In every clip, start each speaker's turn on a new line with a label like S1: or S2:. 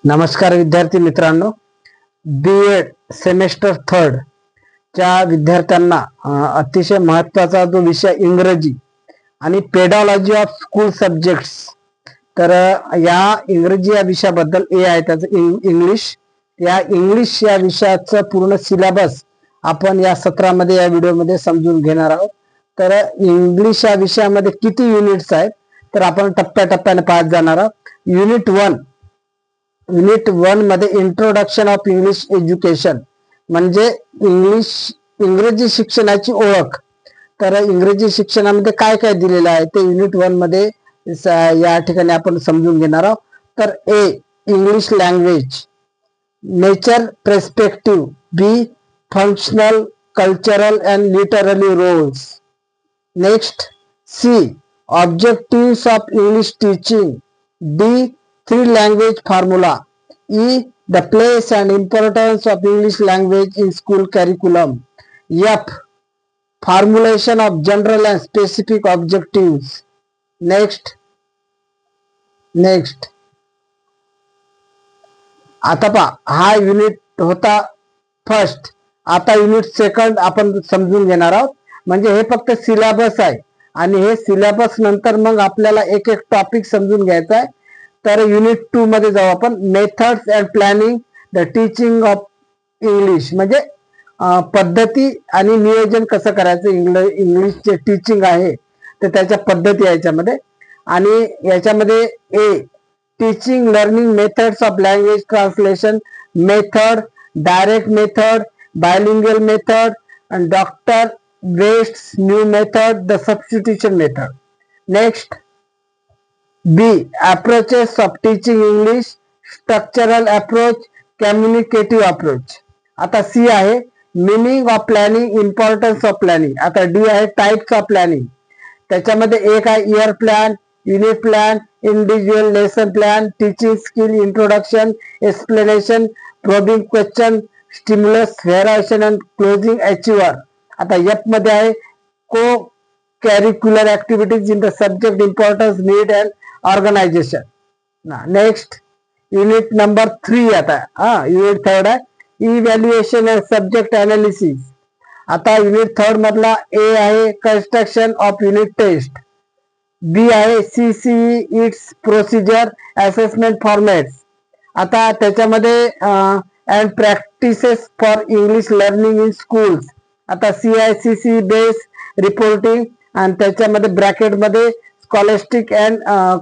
S1: नमस्कार विद्यार्थी मित्रांनो, बी.एड सेमेस्टर 3 च्या विद्यार्थ्यांना अतिशय महत्त्वाचा जो विषय इंग्रजी आणि पेडॉलॉजी ऑफ स्कूल सब्जेक्ट्स, तर या इंग्रजी या विषयाबद्दल ए आहे त्याचं इंग्लिश, या इंग्लिश या विषयाचं पूर्ण सिलेबस आपण या सत्रामध्ये या व्हिडिओमध्ये समजून घेणार आहोत. तर इंग्लिश या विषयामध्ये किती युनिट्स आहेत तर आपण टप्प्याटप्प्याने पाहत जाणार आहोत. युनिट 1 मध्ये इंट्रोडक्शन ऑफ इंग्लिश एज्युकेशन म्हणजे इंग्रजी शिक्षणाची ओळख. तर इंग्रजी शिक्षणामध्ये काय काय दिलेलं आहे ते युनिट 1 मध्ये या ठिकाणी आपण समजून घेणार आहोत. तर A English language, nature perspective, B functional, cultural and literary roles. Next C objectives of English teaching, D three language formula, E the place and importance of English language in school curriculum, F formulation of general and specific objectives. Next आता पहा, हा unit होता first. आता unit second आपण समजून घेणार आहोत. म्हणजे हे फक्त सिलेबस आहे आणि हे सिलेबस नंतर मग आपल्याला एक एक टॉपिक समजून घ्यायचा आहे. तर युनिट 2 मध्ये जाऊ आपण. Methods and planning the teaching of English म्हणजे पद्धती आणि नियोजन कसं करायचं इंग्लिशचे टीचिंग आहे तर त्याच्या पद्धती याच्यामध्ये. आणि याच्यामध्ये A teaching learning methods of language translation method, direct method, bilingual method आणि doctor West's new method, the substitution method. Next B approaches of teaching English, structural approach, communicative approach. आता C आहे meaning of planning, importance of planning. आता D आहे types of planning. त्याच्यामध्ये एक आहे year plan, unit plan, individual lesson plan, teaching skill introduction, explanation, probing question, stimulus, variation and closing achiever. आता F मध्ये आहे co curricular activities in the subject importance need and organisation. Next unit number 3 आता unit 3 आहे evaluation and subject analysis. आता unit 3 मधला A आहे construction of unit test, B आहे CCE its procedure assessment formats. आता त्याच्यामध्ये and practices for English learning in schools. आता C आहे CCE बेस रिपोर्टिंग आणि त्याच्यामध्ये ब्रॅकेटमध्ये स्कॉलॅस्टिक अँड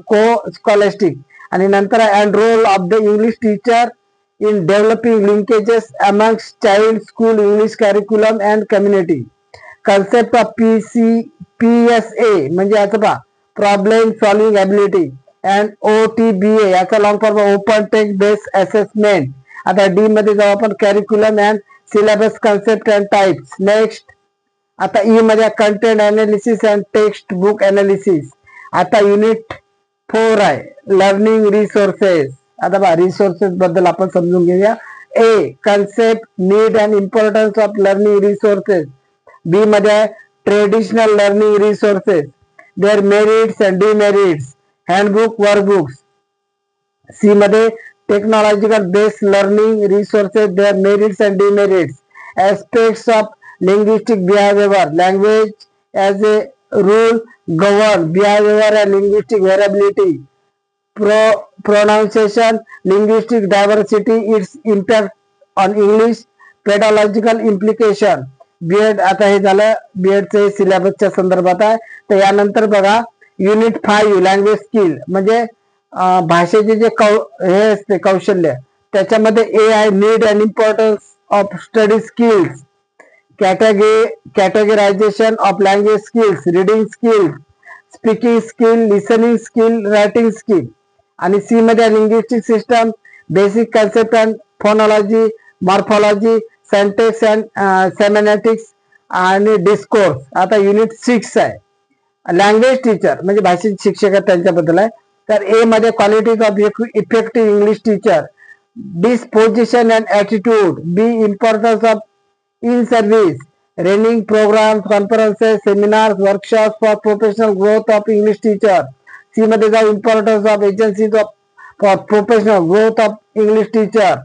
S1: को स्कॉलॅस्टिक. आणि नंतर and role of the English teacher in developing linkages amongst child school English curriculum and community. Concept of PSA म्हणजे याचं पहा problem solving ability and OTBA याचा long form open text based assessment. आता D मध्ये जाऊ आपण curriculum and syllabus concept and types. Next आता E मध्ये content analysis and text book analysis. आता युनिट 4 आहे लर्निंग रिसोर्सेस. आता बघा रिसोर्सेस बद्दल आपण समजून घेऊया. A concept need and importance of learning resources. B मध्ये आहे traditional learning resources, their merits and demerits, handbook workbooks. C मध्ये technological based learning resources, their merits and demerits, aspects of linguistic behaviour, language as a rule govern behavior and linguistic variability, pronunciation, linguistic diversity, its impact on English, pedagogical implication. BEd आता हे झालं बीएडचे सिलेबसच्या संदर्भात आहे. तर यानंतर बघा unit 5 language skill म्हणजे भाषेचे जे हे असते कौशल्य त्याच्यामध्ये ए आहे need and importance of study skills, categorization of language skills, reading skills, speaking skill, listening skill, writing skill. आणि सी मध्ये linguistic system, basic concept and phonology, morphology, syntax and semantics आणि discourse. आता युनिट 6 आहे language teacher म्हणजे भाषिक शिक्षक त्यांच्याबद्दल आहे. तर ए मध्ये qualities of effective English teacher, disposition and attitude, B importance of in service, training programs, conferences, seminars, workshops for professional growth of English teacher. C मध्ये जाऊ importance of agencies of for professional growth of English teacher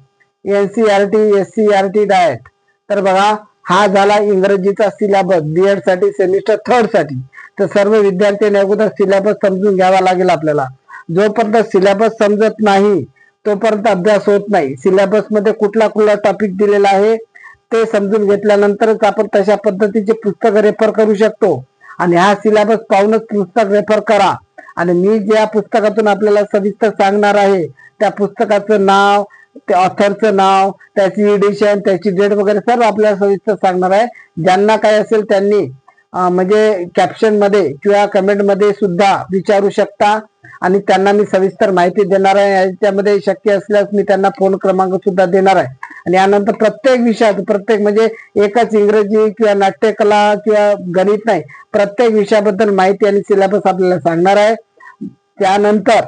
S1: NCERT SCERT DIET. तर बघा हा झाला इंग्रजीचा syllabus B.Ed साठी semester 3rd साठी. तर सर्व विद्यार्थ्यांनी अगोदर सिलेबस समजून घ्यावा लागेल आपल्याला. जोपर्यंत सिलेबस समजत नाही तोपर्यंत अभ्यास होत नाही. सिलेबस मध्ये कुठला कुठला टॉपिक दिलेला आहे ते समजून घेतल्यानंतरच आपण तशा पद्धतीचे पुस्तक रेफर करू शकतो. आणि हा सिलेबस पाहूनच पुस्तक रेफर करा. आणि मी ज्या पुस्तकातून आपल्याला सविस्तर सांगणार आहे त्या पुस्तकाचं नाव, त्या ऑथरचं नाव, त्याची एडिशन, त्याची डेट वगैरे सर्व आपल्याला सविस्तर सांगणार आहे. ज्यांना काय असेल त्यांनी म्हणजे कॅप्शन मध्ये किंवा कमेंट मध्ये सुद्धा विचारू शकता आणि त्यांना मी सविस्तर माहिती देणार आहे. याच्यामध्ये शक्य असल्यास मी त्यांना फोन क्रमांक सुद्धा देणार आहे. आणि यानंतर प्रत्येक विषयात प्रत्येक म्हणजे एकच इंग्रजी किंवा नाट्यकला किंवा गणित नाही, प्रत्येक विषयाबद्दल माहिती आणि सिलेबस आपल्याला सांगणार आहे. त्यानंतर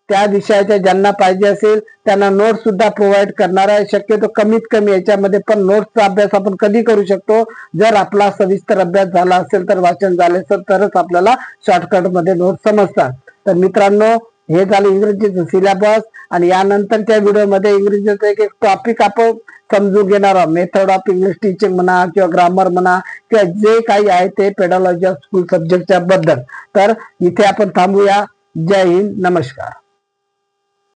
S1: त्या विषयाच्या ज्यांना पाहिजे असेल त्यांना नोट्स सुद्धा प्रोव्हाइड करणार आहे. शक्यतो कमीत कमी याच्यामध्ये पण नोट्सचा अभ्यास आपण कधी करू शकतो, जर आपला सविस्तर अभ्यास झाला असेल तर, वाचन झाले असेल तरच आपल्याला शॉर्टकट मध्ये नोट्स समजतात. तर मित्रांनो, हे झालं इंग्रजीचं सिलेबस. आणि यानंतरच्या व्हिडिओमध्ये इंग्रजीचं एक एक टॉपिक आपण समजून घेणार आहोत. मेथड ऑफ इंग्लिश टीचिंग म्हणा किंवा ग्रामर म्हणा किंवा जे काही आहे ते पेडॉलॉजी ऑफ स्कूल सब्जेक्टच्या बद्दल. तर इथे आपण थांबूया. जय हिंद, नमस्कार.